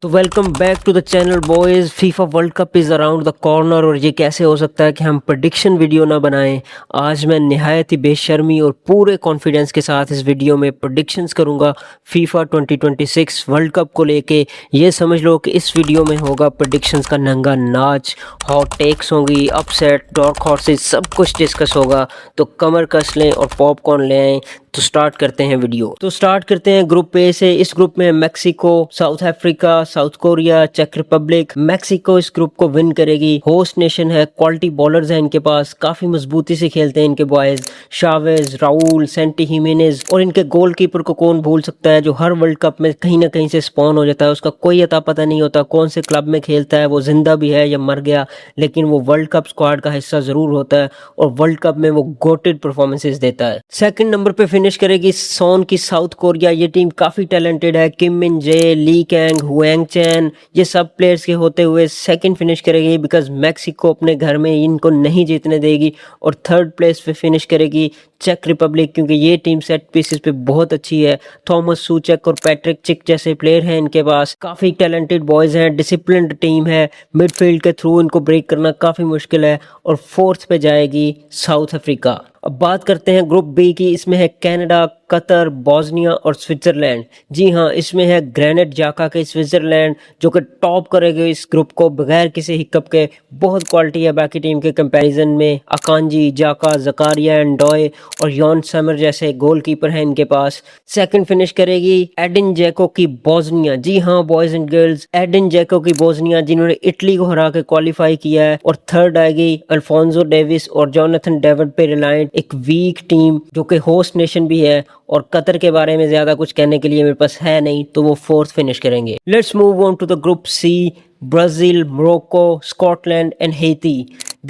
तो welcome back to the channel boys. FIFA World Cup is around the corner और ये कैसे हो सकता है कि हम प्रेडिक्शन वीडियो ना बनाएं। आज मैं निहायत ही बेशर्मी और पूरे कॉन्फिडेंस के साथ इस वीडियो में प्रेडिक्शंस करूंगा फीफा 2026 वर्ल्ड कप को लेके। ये समझ लो कि इस वीडियो में होगा प्रेडिक्शंस का नंगा नाच, हॉट टेक्स होंगी, अपसेट, डार्क हॉर्सेस, सब कुछ डिस्कस होगा। तो कमर कस लें और पॉपकॉर्न ले आएँ। तो स्टार्ट करते हैं वीडियो। तो स्टार्ट करते हैं ग्रुप ए से। इस ग्रुप में Mexico, South Africa, South Korea, चेक रिपब्लिक। मैक्सिको इस ग्रुप को विन करेगी। होस्ट नेशन है, क्वालिटी बॉलर्स हैं इनके पास, काफी मजबूती से खेलते हैं इनके boys. Chavez, Raul, Santi Gimenez और इनके गोलकीपर को कौन भूल सकता है, जो हर वर्ल्ड कप में कहीं ना कहीं से स्पॉन हो जाता है। उसका कोई अता पता नहीं होता कौन से क्लब में खेलता है, वो जिंदा भी है या मर गया, लेकिन वो वर्ल्ड कप स्क्वाड का हिस्सा जरूर होता है और वर्ल्ड कप में वो गोटेड परफॉर्मेंसेज देता है। सेकंड नंबर पे फिनिश करेगी सोन की साउथ कोरिया। ये टीम काफी टैलेंटेड है। किम मिन जे, ली कैंग, हुएंग चैन, ये सब प्लेयर्स के होते हुए सेकंड फिनिश करेगी, बिकॉज मैक्सिको अपने घर में इनको नहीं जीतने देगी। और थर्ड प्लेस पे फिनिश करेगी चेक रिपब्लिक, क्योंकि ये टीम सेट पीसेस पे बहुत अच्छी है। थॉमस सूचक और पैट्रिक चिक जैसे प्लेयर हैं इनके पास, काफी टैलेंटेड बॉयज हैं, डिसिप्लिन्ड टीम है। मिडफील्ड के थ्रू इनको ब्रेक करना काफी मुश्किल है। और फोर्थ पे जाएगी साउथ अफ्रीका। अब बात करते हैं ग्रुप बी की। इसमें है कनाडा, कतर, बोस्निया और स्विट्जरलैंड। जी हाँ, इसमें है ग्रेनेड जाका के स्विट्जरलैंड, जो कि टॉप करेगे इस ग्रुप को बगैर किसी हिकअप के। बहुत क्वालिटी है बाकी टीम के कंपैरिजन में। अकांजी, जाका, जकारिया एंडॉय और यॉन समर जैसे गोलकीपर हैं इनके पास। सेकंड फिनिश करेगी एडिन जैको की बोस्निया। जी हाँ बॉयज एंड गर्ल्स, एडिन जैको की बोस्निया, जिन्होंने इटली को हरा के क्वालिफाई किया है। और थर्ड आएगी अल्फोंसो डेविस और जोनाथन डेविड पे रिलायंट, एक वीक टीम जो कि होस्ट नेशन भी है। और कतर के बारे में ज्यादा कुछ कहने के लिए मेरे पास है नहीं, तो वो फोर्थ फिनिश करेंगे। Let's move on to the group C. Brazil, Morocco, Scotland and Haiti.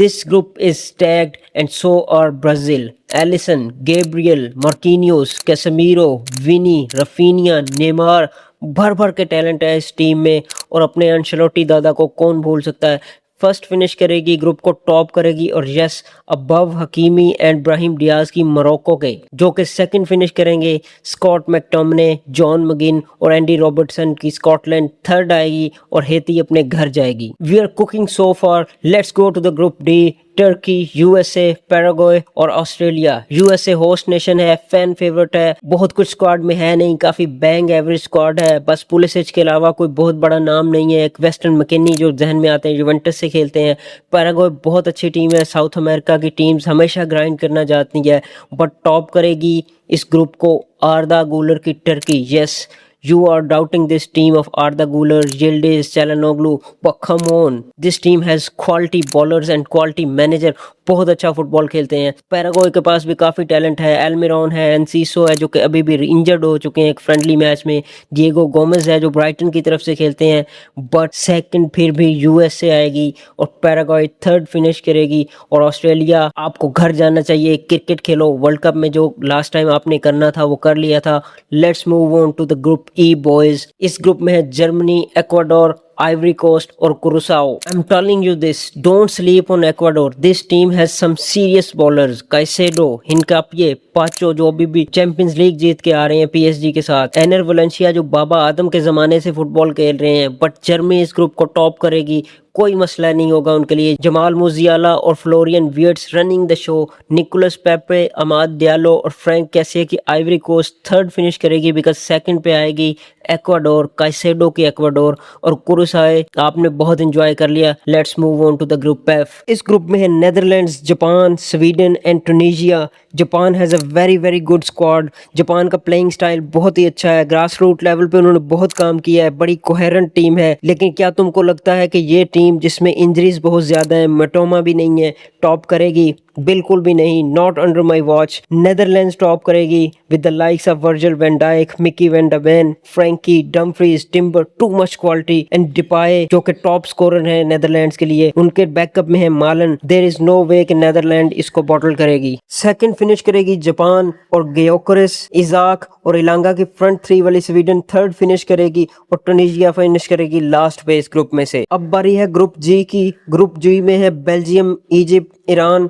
This group is stacked and so are Brazil. Alisson, Gabriel, Marquinhos, Casemiro, Vini, Rafinha, Neymar, भर भर के टैलेंट है इस टीम में। और अपने अंशेलोटी दादा को कौन भूल सकता है। फर्स्ट फिनिश करेगी, ग्रुप को टॉप करेगी और yes above Hakimi and Brahim Diaz की मोरक्को के, जो कि सेकंड फिनिश करेंगे स्कॉट मैकटोमने, जॉन मगिन और एंडी रॉबर्टसन की स्कॉटलैंड थर्ड आएगी और हेती अपने घर जाएगी। We are cooking so far. Let's go to the group D. Turkey, USA, Paraguay और ऑस्ट्रेलिया। यूएसए होस्ट नेशन है, फैन फेवरेट है, बहुत कुछ स्क्वाड में है नहीं, काफी बैंग एवरेज स्क्वाड है। बस पुलिसिच के अलावा कोई बहुत बड़ा नाम नहीं है। एक वेस्टर्न मैकेनी जो जहन में आते हैं, यूवेंटस से खेलते हैं। पैराग्वे बहुत अच्छी टीम है। साउथ अमेरिका की टीम्स हमेशा ग्राइंड करना चाहती है, बट टॉप करेगी इस ग्रुप को आर्दा गुलर की Turkey. Yes, you are doubting this team of Arda Güler, Yildiz, Çalhanoğlu, but come on, this team has quality bowlers and quality manager. बहुत अच्छा फुटबॉल खेलते हैं। पैराग्वे के पास भी काफी टैलेंट है। एल्मिरॉन है, एनसीसो है जो कि अभी भी इंजर्ड हो चुके हैं एक फ्रेंडली मैच में। डिएगो गोमेज है जो ब्राइटन की तरफ से खेलते हैं। बट सेकंड फिर भी यूएसए आएगी और पैराग्वे थर्ड फिनिश करेगी। और ऑस्ट्रेलिया, आपको घर जाना चाहिए, क्रिकेट खेलो, वर्ल्ड कप में जो लास्ट टाइम आपने करना था वो कर लिया था। Let's move on to the group E boys. इस ग्रुप में है जर्मनी, इक्वाडोर, Ivory Coast और Curaçao. I'm telling you this, don't sleep on Ecuador. This team has some serious bowlers. Caicedo, Hincapie, पाचो जो अभी भी चैंपियंस लीग जीत के आ रहे हैं पीएसजी के साथ। एनर वलेंशिया जो बाबा आदम के जमाने से फुटबॉल खेल रहे हैं। बट जर्मनी इस ग्रुप को टॉप करेगी, कोई मसला नहीं होगा उनके लिए। जमाल मुजियाला और Florian Wirtz running the show. Nicolas Pepe, Amad Diallo और फ्रैंक कैसिया की आइवरी कोस्ट थर्ड फिनिश करेगी, बिकॉज सेकंड पे आएगी एक्वाडोर, काइसेडो की एक्वाडोर। और कुरुसाए आपने बहुत एंजॉय कर लिया। Let's move on to the group F. इस ग्रुप में है Netherlands, Japan, Sweden and Tunisia. Japan has a very good squad. Japan का प्लेइंग स्टाइल बहुत ही अच्छा है। ग्रास रूट लेवल पे उन्होंने बहुत काम किया है, बड़ी कोहेरेंट टीम है। लेकिन क्या तुमको लगता है कि ये टीम जिसमें इंजरीज बहुत ज्यादा है, मटोमा भी नहीं है, टॉप करेगी? बिल्कुल भी नहीं, not under my watch. Netherlands top करेगी with the likes of Virgil van Dijk, Micky van de Ven, Frenkie, Dumfries, Timber, too much quality and Depay जो कि टॉप स्कोरर है नेदरलैंड्स के लिए। उनके बैकअप में है मालन। देयर इज नो वे कि नेदरलैंड इसको बॉटल करेगी। सेकंड फिनिश करेगी जापान और गियोकरिस, इजाक और इलांगा की फ्रंट थ्री वाली स्वीडन थर्ड फिनिश करेगी और टूनिशिया फिनिश करेगी लास्ट पे इस ग्रुप में से। अब बारी है ग्रुप जी की। ग्रुप जी में है Belgium, Egypt, Iran,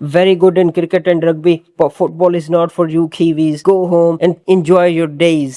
very good in cricket and rugby, but football is not for you Kiwis. Go home and enjoy your days.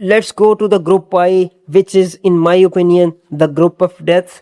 Let's go to the group I, which is in my opinion the group of death.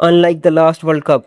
unlike the last World Cup.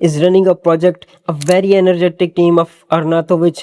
is running a project, a very energetic team of Arnautovic,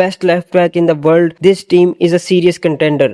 best left back in the world. This team is a serious contender.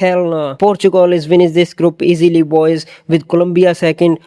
Hell no. Portugal is winning this group easily boys, with Colombia second,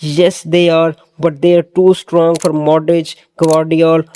Yes they are, but they are too strong for Modric, Gvardiol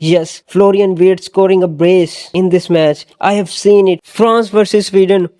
Yes, Florian Wirtz scoring a brace in this match. I have seen it. France versus Sweden.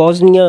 Bosnia.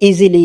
easily.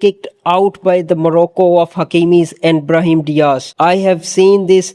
kicked out by the Morocco of Hakimis and Brahim Diaz. I have seen this.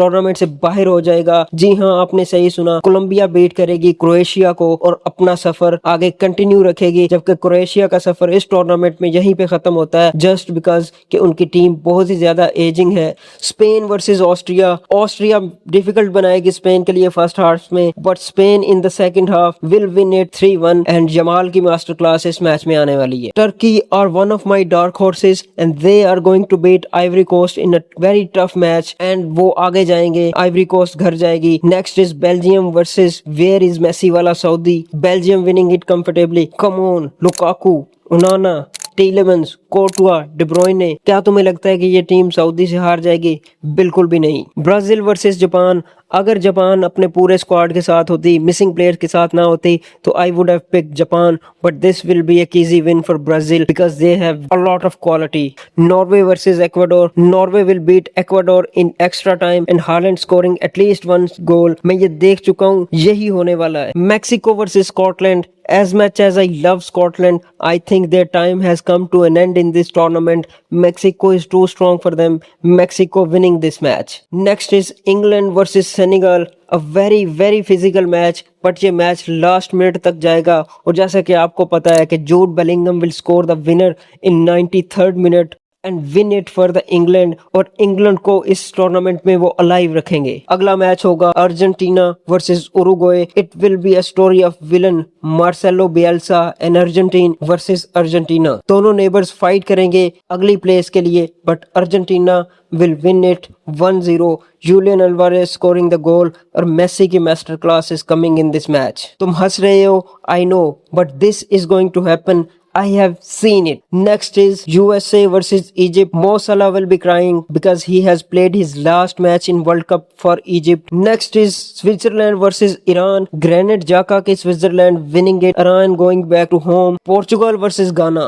Tournament से बाहर हो जाएगा। जी हाँ, आपने सही सुना, Colombia beat करेगी Croatia को और अपना सफर आगे कंटिन्यू रखेगी, जबकि क्रोएशिया का सफर इस टूर्नामेंट में यहीं पे खत्म होता है जस्ट बिकॉज कि उनकी टीम बहुत ही ज्यादा एजिंग है। Spain versus Austria, Austria difficult बनाएगी स्पेन के लिए फर्स्ट हाफ में, but Spain in the second half will win it 3-1 and Jamal की मास्टर क्लास इस मैच में आने वाली है। Turkey are one of my dark horses and they are going to beat Ivory Coast in a very tough match and वो आगे जाएंगे, Ivory Coast घर जाएगी। Next is Belgium versus where is Messi वाला Saudi, Belgium winning it comfortably. Come on, Lukaku, Onana, Tielemans, Courtois, de Bruyne, क्या तुम्हें लगता है कि ये टीम सऊदी से हार जाएगी? बिल्कुल भी नहीं। ब्राजील वर्सेस जापान, अगर जापान अपने पूरे स्क्वाड के साथ होती, मिसिंग प्लेयर्स के साथ ना होती, तो I would have picked Japan, but this will be एक easy win for Brazil because they have a lot of quality. Norway versus Ecuador, Norway will beat Ecuador in extra time and Haaland scoring at least 1 goal. मैं ये देख चुका हूँ, यही होने वाला है। Mexico versus Scotland, as much as I love Scotland, I think their time has come to an end in this tournament. Mexico is too strong for them. Mexico winning this match. Next is England versus Senegal. A very very physical match, but ये match last minute तक जाएगा और जैसा कि आपको पता है कि Jude Bellingham will score the winner in 93rd minute and win it for the England, और इंग्लैंड को इस टूर्नामेंट में वो अलाइव रखेंगे। अगला मैच होगा Argentina versus Uruguay. It will be a story of villain Marcelo Bielsa and Argentine versus Argentina. दोनों neighbours fight करेंगे अगली प्लेस के लिए, but Argentina will win it 1-0। Julian Alvarez scoring the goal और Messi की master class is coming in this match. तुम हंस रहे हो, I know, but this is going to happen. I have seen it. Next is USA versus Egypt. Mo Salah will be crying because he has played his last match in World Cup for Egypt. Next is Switzerland versus Iran. Granit Xhaka ki Switzerland winning it. Iran going back to home. Portugal versus Ghana.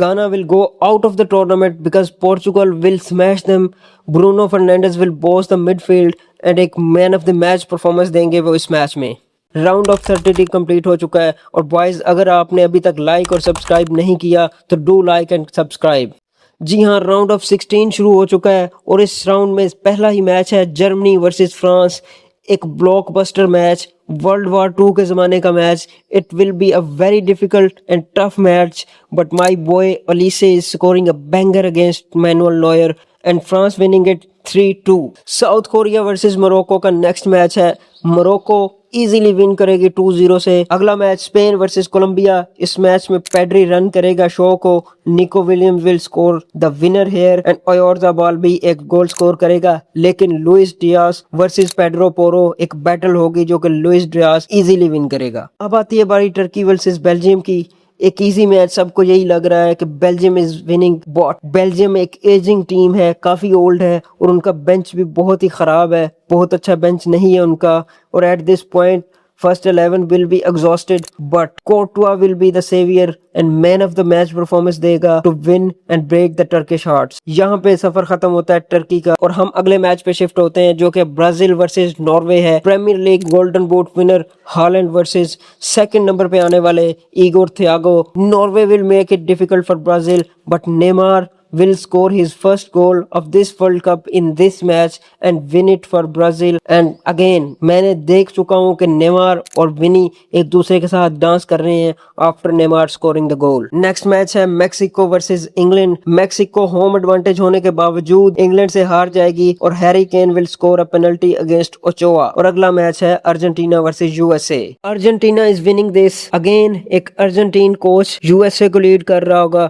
Ghana will go out of the tournament because Portugal will smash them. Bruno Fernandes will boss the midfield and एक man of the match performance देंगे वो इस match में। Round of 32 complete हो चुका है और boys अगर आपने अभी तक लाइक और सब्सक्राइब नहीं किया तो डू लाइक एंड सब्सक्राइब। जी हाँ, राउंड ऑफ 16 शुरू हो चुका है और इस राउंड में पहला ही मैच है जर्मनी वर्सेस फ्रांस। एक ब्लॉकबस्टर मैच, वर्ल्ड वॉर 2 के ज़माने का match. It will be a very difficult and tough match, but my boy Olise is scoring a banger against Manuel Neuer and France winning it 3-2। South Korea versus Morocco का next match है। Morocco easily win करेगी 2-0 से। अगला match Spain versus Colombia. इस match में Pedri run करेगा show को, Nico Williams will score the winner here and Oyarzabal भी एक गोल स्कोर करेगा, लेकिन Luis Diaz versus Pedro Porro एक बैटल होगी जो कि लुइस डियास इजीली विन करेगा। अब आती है बारी टर्की वर्सेस बेल्जियम की। एक इजी मैच, सबको यही लग रहा है कि Belgium is winning, but Belgium एक एजिंग टीम है, काफी ओल्ड है और उनका बेंच भी बहुत ही खराब है, बहुत अच्छा बेंच नहीं है उनका। और at this point first 11 will be exhausted, but Courtois will be the saviour and man of the match performance देगा to win and break the Turkish hearts. यहाँ पे सफर खत्म होता है टर्की का और हम अगले मैच पे शिफ्ट होते हैं जो कि ब्राजील वर्सेस नॉर्वे है। Premier League golden boot winner Haaland versus second number पे आने वाले Igor Thiago. Norway will make it difficult for Brazil, but Neymar will score his first goal of this World Cup in this match and win it for Brazil. And again मैंने देख चुका हूँ कि Neymar और विनी एक दूसरे के साथ डांस कर रहे हैं after Neymar scoring the goal. Next match है Mexico versus England. Mexico home advantage होने के बावजूद इंग्लैंड से हार जाएगी और Harry Kane will score a penalty against Ochoa. और अगला मैच है Argentina versus USA. Argentina is winning this. Again एक अर्जेंटीन कोच यूएसए को लीड कर रहा होगा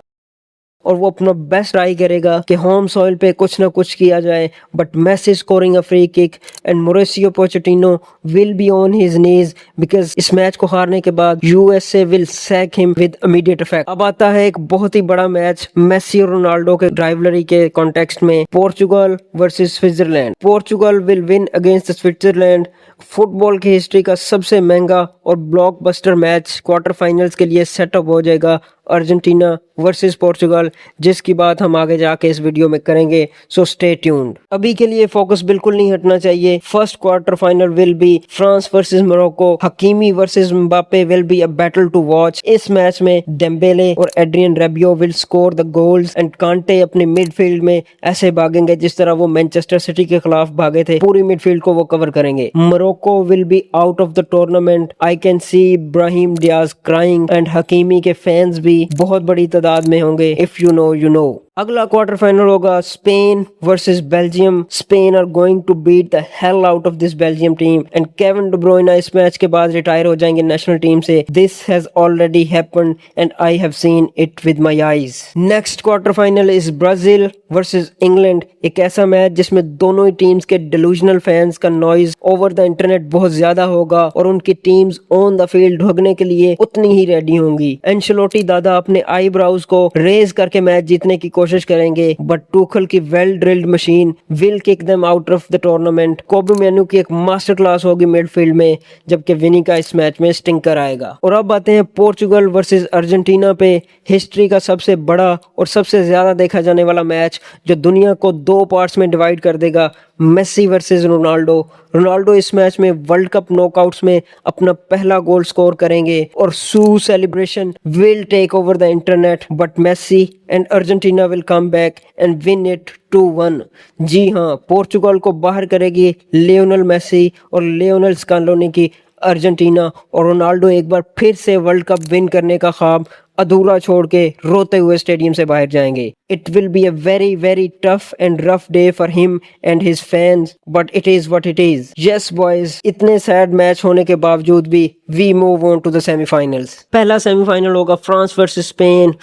और वो अपना बेस्ट ट्राई करेगा कि होम सॉइल पे कुछ ना कुछ किया जाए, but Messi scoring a free kick and Mauricio Pochettino will be on his knees because इस मैच को हारने के बाद USA will sack him with immediate effect. अब आता है एक बहुत ही बड़ा मैच मेसी और रोनाल्डो के राइवलरी के कॉन्टेक्स्ट में, Portugal versus Switzerland. Portugal will win against Switzerland. Football की हिस्ट्री का सबसे महंगा और ब्लॉकबस्टर मैच क्वार्टर फाइनल्स के लिए सेटअप हो जाएगा अर्जेंटीना वर्सेस पोर्चुगल, जिसकी बात हम आगे जाके इस वीडियो में करेंगे, सो स्टे ट्यून्ड। अभी के लिए फोकस बिल्कुल नहीं हटना चाहिए। First quarter final will be France versus Morocco, Hakimi versus Mbappe will be a battle to watch. इस मैच में डेम्बेले और Adrien Rabiot will score the goals and Kante अपने मिडफील्ड में ऐसे भागेंगे जिस तरह वो मैनचेस्टर सिटी के खिलाफ भागे थे। पूरी मिडफील्ड को वो कवर करेंगे। Morocco will be out of the tournament. I can see Ibrahim Diaz crying and Hakimi के फैंस भी बहुत बड़ी तादाद में होंगे। If you know you know. अगला क्वार्टर फाइनल होगा Spain versus Belgium. Spain are going to beat the hell out of this Belgium team and Kevin de Bruyne इस मैच के बाद रिटायर हो जाएंगे नेशनल टीम से। This has already happened and I have seen it with my eyes. Next quarter final is Brazil versus England. एक ऐसा match जिसमें दोनों ही टीम्स के डिलूजनल फैंस का नॉइज ओवर द इंटरनेट बहुत ज्यादा होगा और उनकी टीम्स ऑन द फील्ड ढुकने के लिए उतनी ही रेडी होंगी। एंशेलोटी दादा अपने आईब्राउज को रेज करके मैच जीतने की कोशिश करेंगे, बट टूखल की well drilled machine will kick them out of the tournament. कोबी मेनू की एक मास्टर क्लास होगी मिडफील्ड में, जबकि विनी का इस मैच में स्टिंकर आएगा। और अब आते हैं पोर्चुगल वर्सेस अर्जेंटीना पे। हिस्ट्री का सबसे बड़ा और सबसे ज्यादा देखा जाने वाला मैच जो दुनिया को दो पार्ट्स में डिवाइड कर देगा। Messi versus Ronaldo. रोनाल्डो इस मैच में वर्ल्ड कप नॉकआउट्स में अपना पहला गोल स्कोर करेंगे और siu celebration will take over the internet, but Messi and Argentina will come back and win it 2-1। जी हाँ, पोर्चुगल को बाहर करेगी लियोनेल मेसी और लियोनेल स्कैलोनी की अर्जेंटीना, और रोनाल्डो एक बार फिर से वर्ल्ड कप विन करने का ख्वाब अधूरा छोड़ के रोते हुए स्टेडियम से बाहर जाएंगे। It will be a very very tough and rough day for him and his fans, but it is what it is. Yes boys, इतने सैड मैच होने के बावजूद भी we move on to the semifinals. पहला semifinal होगा France versus Spain.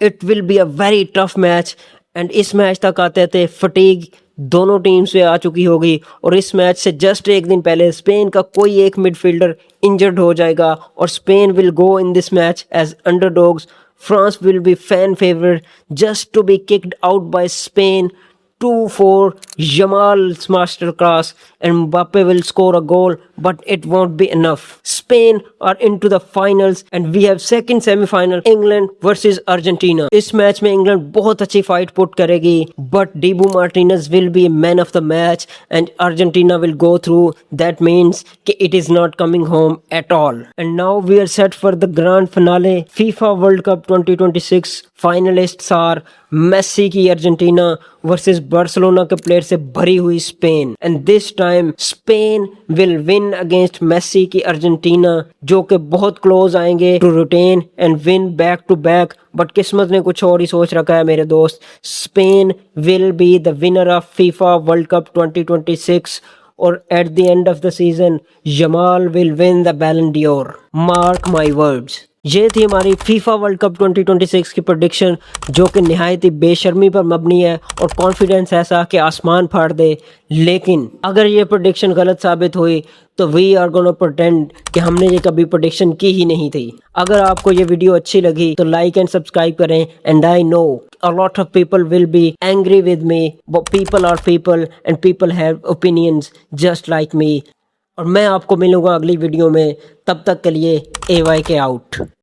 It will be a very tough match and इस match तक आते आते फटीग दोनों टीम से आ चुकी होगी, और इस मैच से जस्ट एक दिन पहले स्पेन का कोई एक मिडफील्डर इंजर्ड हो जाएगा और Spain will go in this match as underdogs. France will be fan favorite just to be kicked out by Spain 2-4. Jamal's masterclass and Mbappe will score a goal, but it won't be enough. Spain are into the finals and we have second semi-final England versus Argentina. इस match में England बहुत अच्छी fight put करेगी, but Dibu Martinez will be man of the match and Argentina will go through. That means कि it is not coming home at all. And now we are set for the grand finale. FIFA World Cup 2026 finalists are Messi की Argentina versus Barcelona के player से भरी हुई Spain, and this time Spain will win against Messi की Argentina, जो कि बहुत close आएंगे to retain and win back to back, but किस्मत ने कुछ और ही सोच रखा है मेरे दोस्त। Spain will be the winner of FIFA World cup 2026 और at the end of the season Jamal will win the बैलन डी'ओर। Mark my words. ये थी हमारी फीफा वर्ल्ड कप 2026 की प्रेडिक्शन, जो कि निहायत ही बेशर्मी पर मबनी है और कॉन्फिडेंस ऐसा कि आसमान फाड़ दे। लेकिन अगर ये प्रेडिक्शन गलत साबित हुई तो वी आर गोना प्रिटेंड कि हमने ये कभी प्रेडिक्शन की ही नहीं थी। अगर आपको ये वीडियो अच्छी लगी तो लाइक एंड सब्सक्राइब करें, and I know a lot of people will be angry with me, but people are people and people have opinions just like me. और मैं आपको मिलूंगा अगली वीडियो में, तब तक के लिए AYK आउट।